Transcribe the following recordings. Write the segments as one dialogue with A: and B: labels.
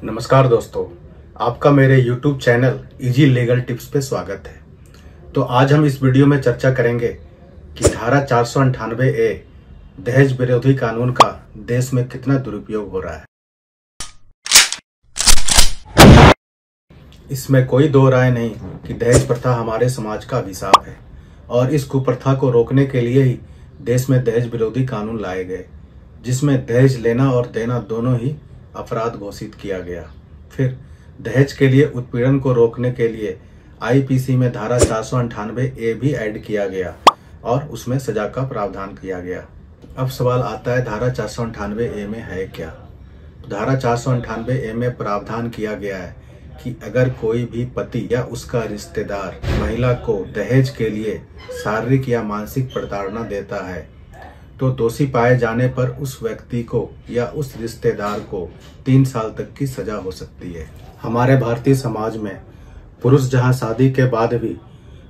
A: नमस्कार दोस्तों, आपका मेरे YouTube channel easy legal tips पे स्वागत है। तो आज हम इस वीडियो में चर्चा करेंगे कि धारा 498A दहेज विरोधी कानून का देश में कितना दुरुपयोग हो रहा है। इसमें कोई दो राय नहीं कि दहेज प्रथा हमारे समाज का अभिशाप है और इस कुप्रथा को रोकने के लिए ही देश में दहेज विरोधी कानून लाए गए, जिसमें दहेज लेना और देना दोनों ही अपराध घोषित किया गया। फिर दहेज के लिए उत्पीड़न को रोकने के लिए आईपीसी में धारा 498A भी ऐड किया गया और उसमें सजा का प्रावधान किया गया। अब सवाल आता है, धारा 498A में है क्या? धारा 498A में प्रावधान किया गया है कि अगर कोई भी पति या उसका रिश्तेदार महिला को दहेज के लिए शारीरिक या मानसिक प्रताड़ना देता है तो दोषी पाए जाने पर उस व्यक्ति को या उस रिश्तेदार को 3 साल तक की सजा हो सकती है। हमारे भारतीय समाज में पुरुष जहां शादी के बाद भी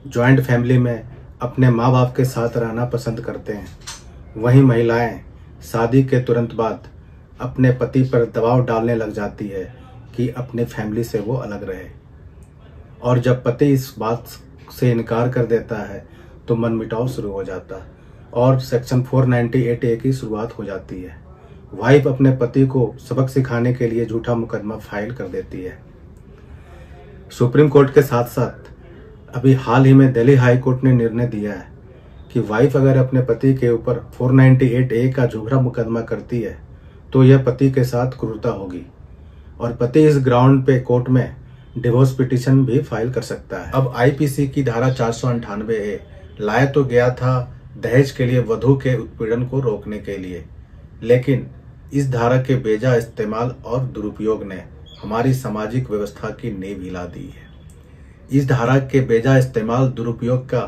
A: जॉइंट फैमिली में अपने माँ बाप के साथ रहना पसंद करते हैं, वहीं महिलाएं शादी के तुरंत बाद अपने पति पर दबाव डालने लग जाती है कि अपने फैमिली से वो अलग रहे। और जब पति इस बात से इनकार कर देता है तो मनमुटाव शुरू हो जाता है और सेक्शन 498A की शुरुआत हो जाती है। वाइफ अपने पति को सबक सिखाने के लिए झूठा मुकदमा फाइल कर देती है। सुप्रीम कोर्ट के साथ साथ अभी हाल ही में दिल्ली हाई कोर्ट ने निर्णय दिया है कि वाइफ अगर अपने पति के ऊपर 498A का झूठा मुकदमा करती है तो यह पति के साथ क्रूरता होगी और पति इस ग्राउंड पे कोर्ट में डिवोर्स पिटीशन भी फाइल कर सकता है। अब आईपीसी की धारा 498A लाया तो गया था दहेज के लिए वधू के उत्पीड़न को रोकने के लिए, लेकिन इस धारा के बेजा इस्तेमाल और दुरुपयोग ने हमारी सामाजिक व्यवस्था की नींव हिला दी है। इस धारा के बेजा इस्तेमाल दुरुपयोग का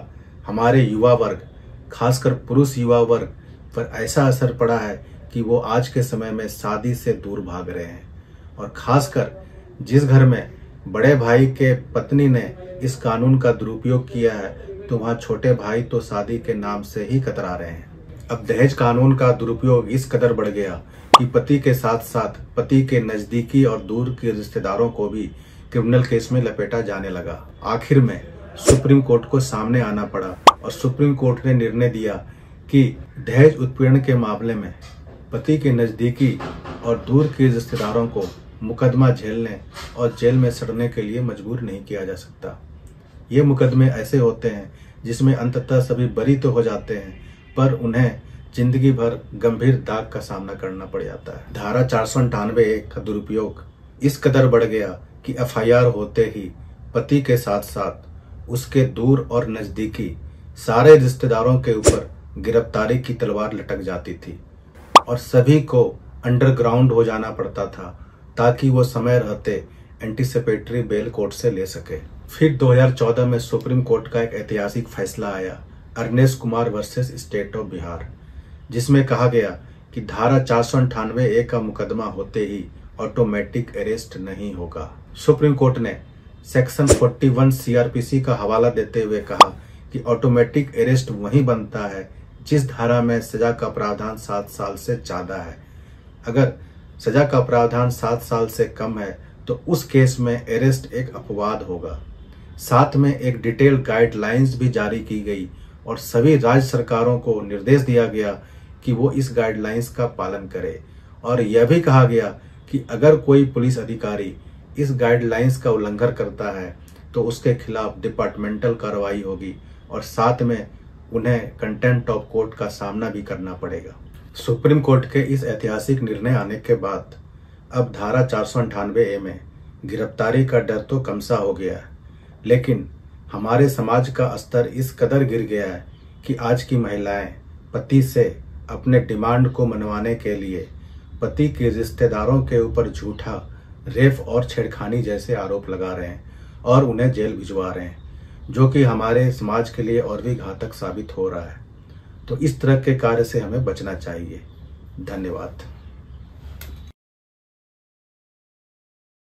A: हमारे युवा वर्ग, खासकर पुरुष युवा वर्ग पर ऐसा असर पड़ा है कि वो आज के समय में शादी से दूर भाग रहे हैं और खासकर जिस घर में बड़े भाई के पत्नी ने इस कानून का दुरुपयोग किया है तो वहाँ छोटे भाई तो शादी के नाम से ही कतरा रहे हैं। अब दहेज कानून का दुरुपयोग इस कदर बढ़ गया कि पति के साथ साथ पति के नजदीकी और दूर के रिश्तेदारों को भी क्रिमिनल केस में लपेटा जाने लगा। आखिर में सुप्रीम कोर्ट को सामने आना पड़ा और सुप्रीम कोर्ट ने निर्णय दिया कि दहेज उत्पीड़न के मामले में पति के नजदीकी और दूर के रिश्तेदारों को मुकदमा झेलने और जेल में सड़ने के लिए मजबूर नहीं किया जा सकता। ये मुकदमे ऐसे होते हैं जिसमें अंततः सभी बरी तो हो जाते हैं पर उन्हें जिंदगी भर गंभीर दाग का सामना करना पड़ जाता है। धारा 498A का दुरुपयोग इस कदर बढ़ गया कि FIR होते ही पति के साथ साथ उसके दूर और नजदीकी सारे रिश्तेदारों के ऊपर गिरफ्तारी की तलवार लटक जाती थी और सभी को अंडरग्राउंड हो जाना पड़ता था ताकि वो समय रहते एंटीसिपेटरी बेल कोर्ट से ले सके। फिर 2014 में सुप्रीम कोर्ट का एक ऐतिहासिक फैसला आया, Arnesh Kumar versus state of Bihar, जिसमें कहा गया कि धारा 498A का मुकदमा होते ही ऑटोमेटिक अरेस्ट नहीं होगा। सुप्रीम कोर्ट ने सेक्शन 41 CRPC का हवाला देते हुए कहा कि ऑटोमेटिक अरेस्ट वहीं बनता है जिस धारा में सजा का प्रावधान 7 साल से ज्यादा है। अगर सजा का प्रावधान 7 साल से कम है तो उस केस में अरेस्ट एक अपवाद होगा। साथ में एक डिटेल गाइडलाइंस भी जारी की गई और सभी राज्य सरकारों को निर्देश दिया गया कि वो इस गाइडलाइंस का पालन करे और यह भी कहा गया कि अगर कोई पुलिस अधिकारी इस गाइडलाइंस का उल्लंघन करता है तो उसके खिलाफ डिपार्टमेंटल कार्रवाई होगी और साथ में उन्हें कंटेम्प्ट ऑफ कोर्ट का सामना भी करना पड़ेगा। सुप्रीम कोर्ट के इस ऐतिहासिक निर्णय आने के बाद अब धारा 498A में गिरफ्तारी का डर तो कम सा हो गया है, लेकिन हमारे समाज का स्तर इस कदर गिर गया है कि आज की महिलाएं पति से अपने डिमांड को मनवाने के लिए पति के रिश्तेदारों के ऊपर झूठा रेप और छेड़खानी जैसे आरोप लगा रहे हैं और उन्हें जेल भिजवा रहे हैं, जो कि हमारे समाज के लिए और भी घातक साबित हो रहा है। तो इस तरह के कार्य से हमें बचना चाहिए। धन्यवाद।